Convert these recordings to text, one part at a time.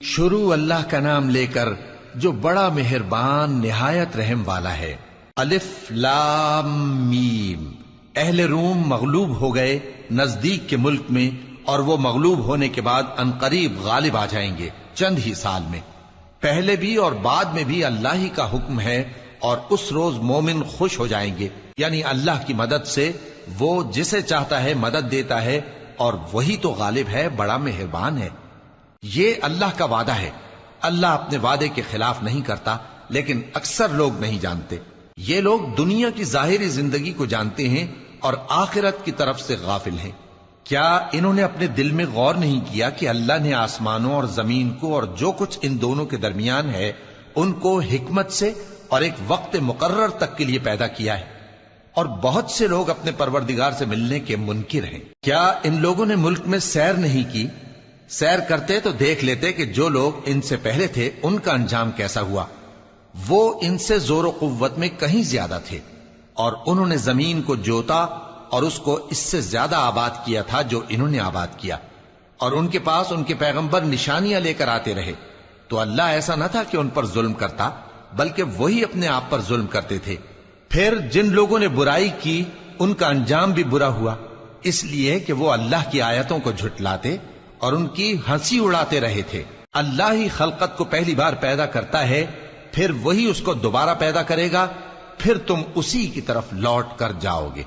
شروع اللہ کا نام لے کر جو بڑا مہربان نہایت رحم والا ہے۔ الف لام میم۔ اہل روم مغلوب ہو گئے نزدیک کے ملک میں، اور وہ مغلوب ہونے کے بعد عنقریب غالب آ جائیں گے چند ہی سال میں۔ پہلے بھی اور بعد میں بھی اللہ ہی کا حکم ہے، اور اس روز مومن خوش ہو جائیں گے، یعنی اللہ کی مدد سے وہ جسے چاہتا ہے مدد دیتا ہے، اور وہی تو غالب ہے، بڑا مہربان ہے۔ یہ اللہ کا وعدہ ہے، اللہ اپنے وعدے کے خلاف نہیں کرتا، لیکن اکثر لوگ نہیں جانتے۔ یہ لوگ دنیا کی ظاہری زندگی کو جانتے ہیں اور آخرت کی طرف سے غافل ہیں۔ کیا انہوں نے اپنے دل میں غور نہیں کیا کہ اللہ نے آسمانوں اور زمین کو اور جو کچھ ان دونوں کے درمیان ہے ان کو حکمت سے اور ایک وقت مقرر تک کے لیے پیدا کیا ہے؟ اور بہت سے لوگ اپنے پروردگار سے ملنے کے منکر ہیں۔ کیا ان لوگوں نے ملک میں سیر نہیں کی؟ سیر کرتے تو دیکھ لیتے کہ جو لوگ ان سے پہلے تھے ان کا انجام کیسا ہوا۔ وہ ان سے زور و قوت میں کہیں زیادہ تھے، اور انہوں نے زمین کو جوتا اور اس کو اس سے زیادہ آباد کیا تھا جو انہوں نے آباد کیا، اور ان کے پاس ان کے پیغمبر نشانیاں لے کر آتے رہے۔ تو اللہ ایسا نہ تھا کہ ان پر ظلم کرتا، بلکہ وہی اپنے آپ پر ظلم کرتے تھے۔ پھر جن لوگوں نے برائی کی ان کا انجام بھی برا ہوا، اس لیے کہ وہ اللہ کی آیتوں کو جھٹلاتے اور ان کی ہنسی اڑاتے رہے تھے۔ اللہ ہی خلقت کو پہلی بار پیدا کرتا ہے، پھر وہی اس کو دوبارہ پیدا کرے گا، پھر تم اسی کی طرف لوٹ کر جاؤ گے۔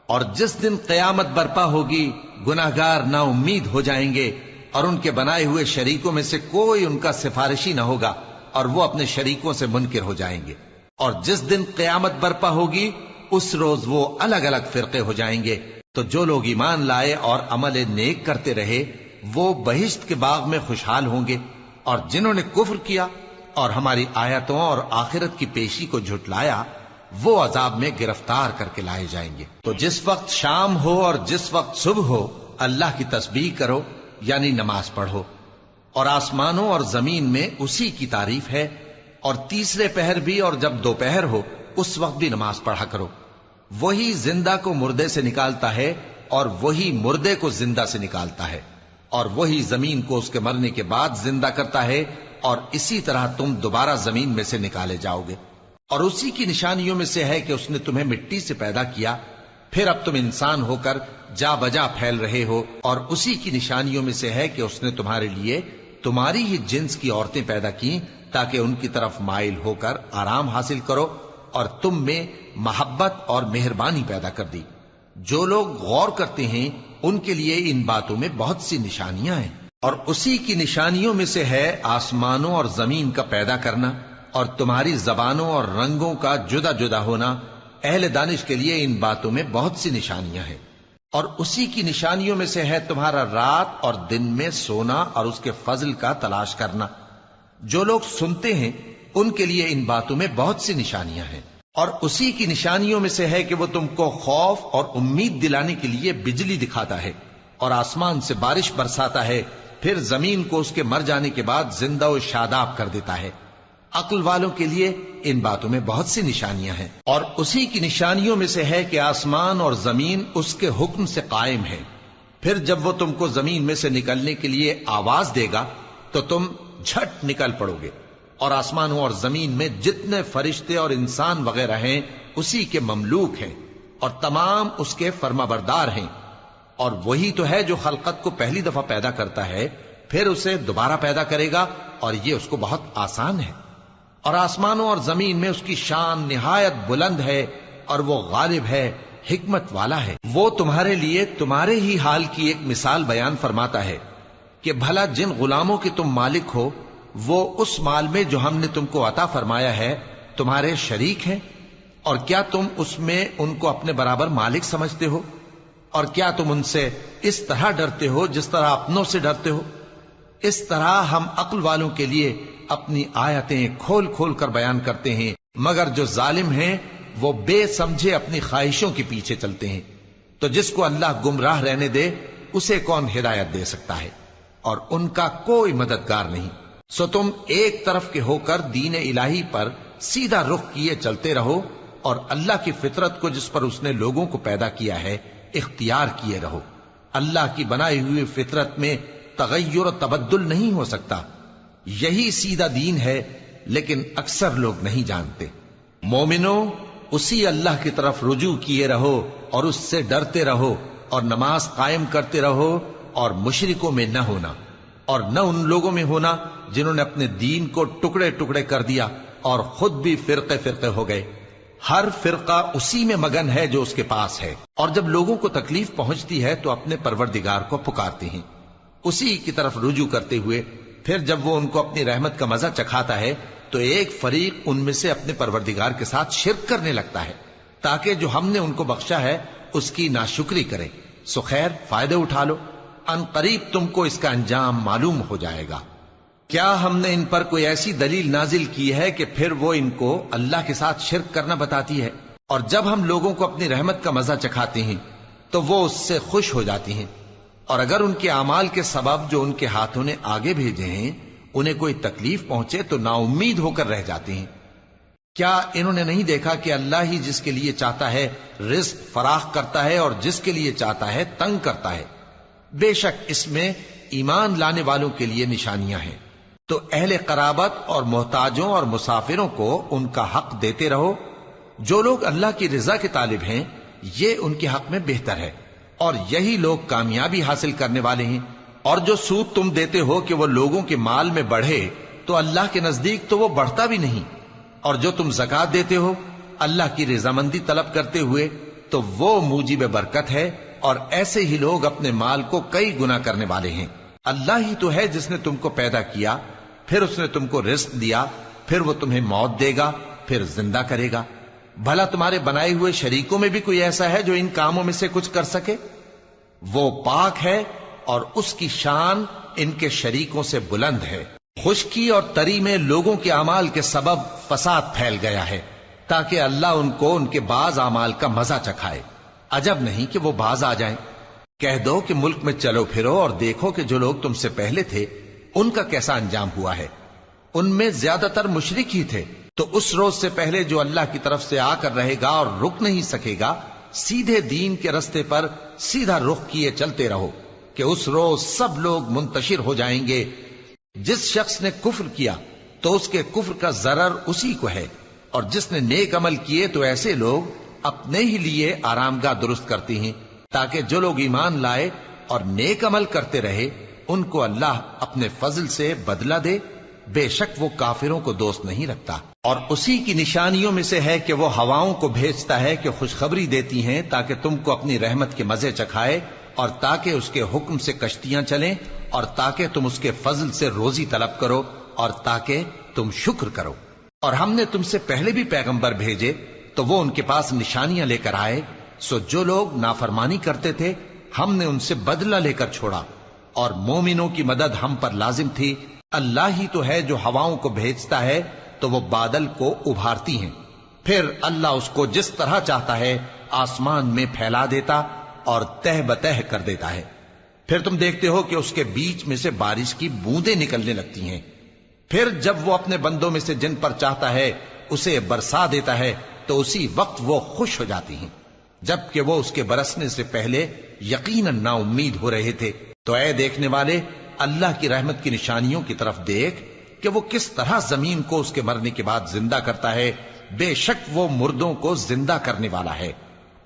اور جس دن قیامت برپا ہوگی گناہگار نا امید ہو جائیں گے، اور ان کے بنائے ہوئے شریکوں میں سے کوئی ان کا سفارشی نہ ہوگا، اور وہ اپنے شریکوں سے منکر ہو جائیں گے۔ اور جس دن قیامت برپا ہوگی اس روز وہ الگ الگ فرقے ہو جائیں گے۔ تو جو لوگ ایمان لائے اور عمل نیک کرتے رہے وہ بہشت کے باغ میں خوشحال ہوں گے، اور جنہوں نے کفر کیا اور ہماری آیتوں اور آخرت کی پیشی کو جھٹلایا وہ عذاب میں گرفتار کر کے لائے جائیں گے۔ تو جس وقت شام ہو اور جس وقت صبح ہو اللہ کی تسبیح کرو، یعنی نماز پڑھو، اور آسمانوں اور زمین میں اسی کی تعریف ہے، اور تیسرے پہر بھی اور جب دوپہر ہو اس وقت بھی نماز پڑھا کرو۔ وہی زندہ کو مردے سے نکالتا ہے اور وہی مردے کو زندہ سے نکالتا ہے، اور وہی زمین کو اس کے مرنے کے بعد زندہ کرتا ہے، اور اسی طرح تم دوبارہ زمین میں سے نکالے جاؤ گے۔ اور اسی کی نشانیوں میں سے ہے کہ اس نے تمہیں مٹی سے پیدا کیا، پھر اب تم انسان ہو کر جا بجا پھیل رہے ہو، اور اسی کی نشانیوں میں سے ہے کہ اس نے تمہارے لیے تمہاری ہی جنس کی عورتیں پیدا کی تاکہ ان کی طرف مائل ہو کر آرام حاصل کرو، اور تم میں محبت اور مہربانی پیدا کر دی۔ جو لوگ غور کرتے ہیں ان کے لیے ان باتوں میں بہت سی نشانیاں ہیں۔ اور اسی کی نشانیوں میں سے ہے آسمانوں اور زمین کا پیدا کرنا، اور تمہاری زبانوں اور رنگوں کا جدا جدا ہونا۔ اہل دانش کے لیے ان باتوں میں بہت سی نشانیاں ہیں۔ اور اسی کی نشانیوں میں سے ہے تمہارا رات اور دن میں سونا اور اس کے فضل کا تلاش کرنا۔ جو لوگ سنتے ہیں ان کے لیے ان باتوں میں بہت سی نشانیاں ہیں۔ اور اسی کی نشانیوں میں سے ہے کہ وہ تم کو خوف اور امید دلانے کے لیے بجلی دکھاتا ہے، اور آسمان سے بارش برساتا ہے، پھر زمین کو اس کے مر جانے کے بعد زندہ و شاداب کر دیتا ہے۔ عقل والوں کے لیے ان باتوں میں بہت سی نشانیاں ہیں۔ اور اسی کی نشانیوں میں سے ہے کہ آسمان اور زمین اس کے حکم سے قائم ہے، پھر جب وہ تم کو زمین میں سے نکلنے کے لیے آواز دے گا تو تم جھٹ نکل پڑو گے۔ اور آسمانوں اور زمین میں جتنے فرشتے اور انسان وغیرہ ہیں اسی کے مملوک ہیں، اور تمام اس کے فرما بردار ہیں۔ اور وہی تو ہے جو خلقت کو پہلی دفعہ پیدا کرتا ہے، پھر اسے دوبارہ پیدا کرے گا، اور یہ اس کو بہت آسان ہے۔ اور آسمانوں اور زمین میں اس کی شان نہایت بلند ہے، اور وہ غالب ہے، حکمت والا ہے۔ وہ تمہارے لیے تمہارے ہی حال کی ایک مثال بیان فرماتا ہے کہ بھلا جن غلاموں کے تم مالک ہو وہ اس مال میں جو ہم نے تم کو عطا فرمایا ہے تمہارے شریک ہیں، اور کیا تم اس میں ان کو اپنے برابر مالک سمجھتے ہو؟ اور کیا تم ان سے اس طرح ڈرتے ہو جس طرح اپنوں سے ڈرتے ہو؟ اس طرح ہم عقل والوں کے لیے اپنی آیتیں کھول کھول کر بیان کرتے ہیں، مگر جو ظالم ہیں وہ بے سمجھے اپنی خواہشوں کے پیچھے چلتے ہیں۔ تو جس کو اللہ گمراہ رہنے دے اسے کون ہدایت دے سکتا ہے، اور ان کا کوئی مددگار نہیں۔ سو تم ایک طرف کے ہو کر دین الہی پر سیدھا رخ کیے چلتے رہو، اور اللہ کی فطرت کو جس پر اس نے لوگوں کو پیدا کیا ہے اختیار کیے رہو۔ اللہ کی بنائی ہوئی فطرت میں تغیر و تبدل نہیں ہو سکتا، یہی سیدھا دین ہے، لیکن اکثر لوگ نہیں جانتے۔ مومنو، اسی اللہ کی طرف رجوع کیے رہو اور اس سے ڈرتے رہو، اور نماز قائم کرتے رہو، اور مشرکوں میں نہ ہونا، اور نہ ان لوگوں میں ہونا جنہوں نے اپنے دین کو ٹکڑے ٹکڑے کر دیا اور خود بھی فرقے فرقے ہو گئے۔ ہر فرقہ اسی میں مگن ہے جو اس کے پاس ہے، اور جب لوگوں کو تکلیف پہنچتی ہے تو اپنے پروردگار کو پکارتے ہیں، اسی کی طرف رجوع کرتے ہوئے۔ پھر جب وہ ان کو اپنی رحمت کا مزہ چکھاتا ہے تو ایک فریق ان میں سے اپنے پروردگار کے ساتھ شرک کرنے لگتا ہے، تاکہ جو ہم نے ان کو بخشا ہے اس کی ناشکری کریں۔ سو خیر، فائدے اٹھا لو، ان قریب تم کو اس کا انجام معلوم ہو جائے گا۔ کیا ہم نے ان پر کوئی ایسی دلیل نازل کی ہے کہ پھر وہ ان کو اللہ کے ساتھ شرک کرنا بتاتی ہے؟ اور جب ہم لوگوں کو اپنی رحمت کا مزہ چکھاتے ہیں تو وہ اس سے خوش ہو جاتی ہیں، اور اگر ان کے اعمال کے سبب جو ان کے ہاتھوں نے آگے بھیجے ہیں انہیں کوئی تکلیف پہنچے تو نا امید ہو کر رہ جاتے ہیں۔ کیا انہوں نے نہیں دیکھا کہ اللہ ہی جس کے لیے چاہتا ہے رزق فراخ کرتا ہے اور جس کے لیے چاہتا ہے تنگ کرتا ہے؟ بے شک اس میں ایمان لانے والوں کے لیے نشانیاں ہیں۔ تو اہل قرابت اور محتاجوں اور مسافروں کو ان کا حق دیتے رہو۔ جو لوگ اللہ کی رضا کے طالب ہیں یہ ان کے حق میں بہتر ہے، اور یہی لوگ کامیابی حاصل کرنے والے ہیں۔ اور جو سود تم دیتے ہو کہ وہ لوگوں کے مال میں بڑھے تو اللہ کے نزدیک تو وہ بڑھتا بھی نہیں، اور جو تم زکوٰۃ دیتے ہو اللہ کی رضامندی طلب کرتے ہوئے تو وہ موجب برکت ہے، اور ایسے ہی لوگ اپنے مال کو کئی گنا کرنے والے ہیں۔ اللہ ہی تو ہے جس نے تم کو پیدا کیا، پھر اس نے تم کو رزق دیا، پھر وہ تمہیں موت دے گا، پھر زندہ کرے گا۔ بھلا تمہارے بنائے ہوئے شریکوں میں بھی کوئی ایسا ہے جو ان کاموں میں سے کچھ کر سکے؟ وہ پاک ہے اور اس کی شان ان کے شریکوں سے بلند ہے۔ خشکی اور تری میں لوگوں کے اعمال کے سبب فساد پھیل گیا ہے، تاکہ اللہ ان کو ان کے بعض اعمال کا مزہ چکھائے۔ عجب نہیں کہ وہ باز آ جائیں۔ کہہ دو کہ ملک میں چلو پھرو اور دیکھو کہ جو لوگ تم سے پہلے تھے ان کا کیسا انجام ہوا ہے۔ ان میں زیادہ تر مشرک ہی تھے۔ تو اس روز سے پہلے جو اللہ کی طرف سے آ کر رہے گا اور رک نہیں سکے گا، سیدھے دین کے رستے پر سیدھا رخ کیے چلتے رہو، کہ اس روز سب لوگ منتشر ہو جائیں گے۔ جس شخص نے کفر کیا تو اس کے کفر کا ضرر اسی کو ہے، اور جس نے نیک عمل کیے تو ایسے لوگ اپنے ہی لیے آرامگاہ درست کرتے ہیں، تاکہ جو لوگ ایمان لائے اور نیک عمل کرتے رہے ان کو اللہ اپنے فضل سے بدلہ دے۔ بے شک وہ کافروں کو دوست نہیں رکھتا۔ اور اسی کی نشانیوں میں سے ہے کہ وہ ہواؤں کو بھیجتا ہے کہ خوشخبری دیتی ہیں تاکہ تم کو اپنی رحمت کے مزے چکھائے، اور تاکہ اس کے حکم سے کشتیاں چلیں، اور تاکہ تم اس کے فضل سے روزی طلب کرو، اور تاکہ تم شکر کرو۔ اور ہم نے تم سے پہلے بھی پیغمبر بھیجے تو وہ ان کے پاس نشانیاں لے کر آئے، سو جو لوگ نافرمانی کرتے تھے ہم نے ان سے بدلہ لے کر چھوڑا، اور مومنوں کی مدد ہم پر لازم تھی۔ اللہ ہی تو ہے جو ہواؤں کو بھیجتا ہے تو وہ بادل کو ابھارتی ہیں، پھر اللہ اس کو جس طرح چاہتا ہے آسمان میں پھیلا دیتا اور تہ بتہ کر دیتا ہے۔ پھر تم دیکھتے ہو کہ اس کے بیچ میں سے بارش کی بوندیں نکلنے لگتی ہیں، پھر جب وہ اپنے بندوں میں سے جن پر چاہتا ہے اسے برسا دیتا ہے تو اسی وقت وہ خوش ہو جاتی ہیں، جبکہ وہ اس کے برسنے سے پہلے یقیناً نا امید ہو رہے تھے۔ تو اے دیکھنے والے، اللہ کی رحمت کی نشانیوں کی طرف دیکھ کہ وہ کس طرح زمین کو اس کے مرنے کے بعد زندہ کرتا ہے۔ بے شک وہ مردوں کو زندہ کرنے والا ہے،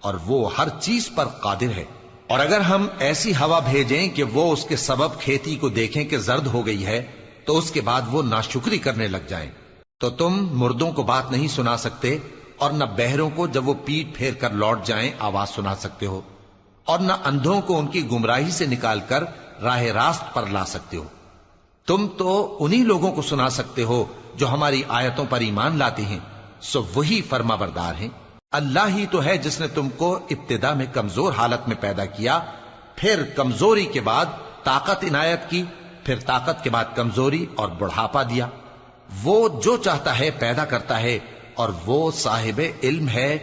اور وہ ہر چیز پر قادر ہے۔ اور اگر ہم ایسی ہوا بھیجیں کہ وہ اس کے سبب کھیتی کو دیکھیں کہ زرد ہو گئی ہے تو اس کے بعد وہ ناشکری کرنے لگ جائیں، تو تم مردوں کو بات نہیں سنا سکتے، اور نہ بہروں کو جب وہ پیٹ پھیر کر لوٹ جائیں آواز سنا سکتے ہو، اور نہ اندھوں کو ان کی گمراہی سے نکال کر راہ راست پر لا سکتے ہو۔ تم تو انہی لوگوں کو سنا سکتے ہو جو ہماری آیتوں پر ایمان لاتے ہیں، سو وہی فرما بردار ہیں۔ اللہ ہی تو ہے جس نے تم کو ابتدا میں کمزور حالت میں پیدا کیا، پھر کمزوری کے بعد طاقت عنایت کی، پھر طاقت کے بعد کمزوری اور بڑھاپا دیا۔ وہ جو چاہتا ہے پیدا کرتا ہے، اور وہ صاحب علم ہے،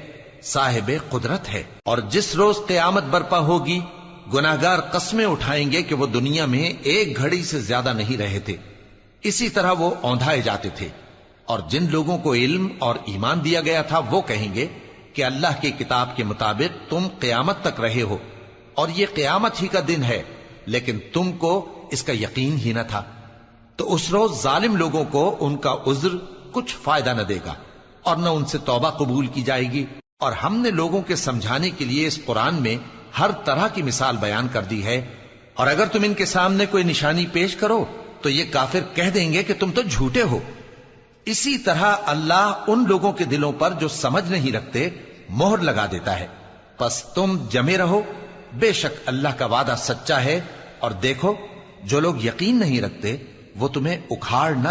صاحب قدرت ہے۔ اور جس روز قیامت برپا ہوگی گناہگار قسمیں اٹھائیں گے کہ وہ دنیا میں ایک گھڑی سے زیادہ نہیں رہے تھے، اسی طرح وہ اوندھائے جاتے تھے۔ اور جن لوگوں کو علم اور ایمان دیا گیا تھا وہ کہیں گے کہ اللہ کی کتاب کے مطابق تم قیامت تک رہے ہو، اور یہ قیامت ہی کا دن ہے، لیکن تم کو اس کا یقین ہی نہ تھا۔ تو اس روز ظالم لوگوں کو ان کا عذر کچھ فائدہ نہ دے گا اور نہ ان سے توبہ قبول کی جائے گی. اور ہم نے لوگوں کے سمجھانے کے لیے اس قرآن میں ہر طرح کی مثال بیان کر دی ہے، اور اگر تم ان کے سامنے کوئی نشانی پیش کرو تو یہ کافر کہہ دیں گے کہ تم تو جھوٹے ہو. اسی طرح اللہ ان لوگوں کے دلوں پر جو سمجھ نہیں رکھتے مہر لگا دیتا ہے. پس تم جمے رہو، بے شک اللہ کا وعدہ سچا ہے، اور دیکھو جو لوگ یقین نہیں رکھتے وہ تمہیں اکھاڑ نہ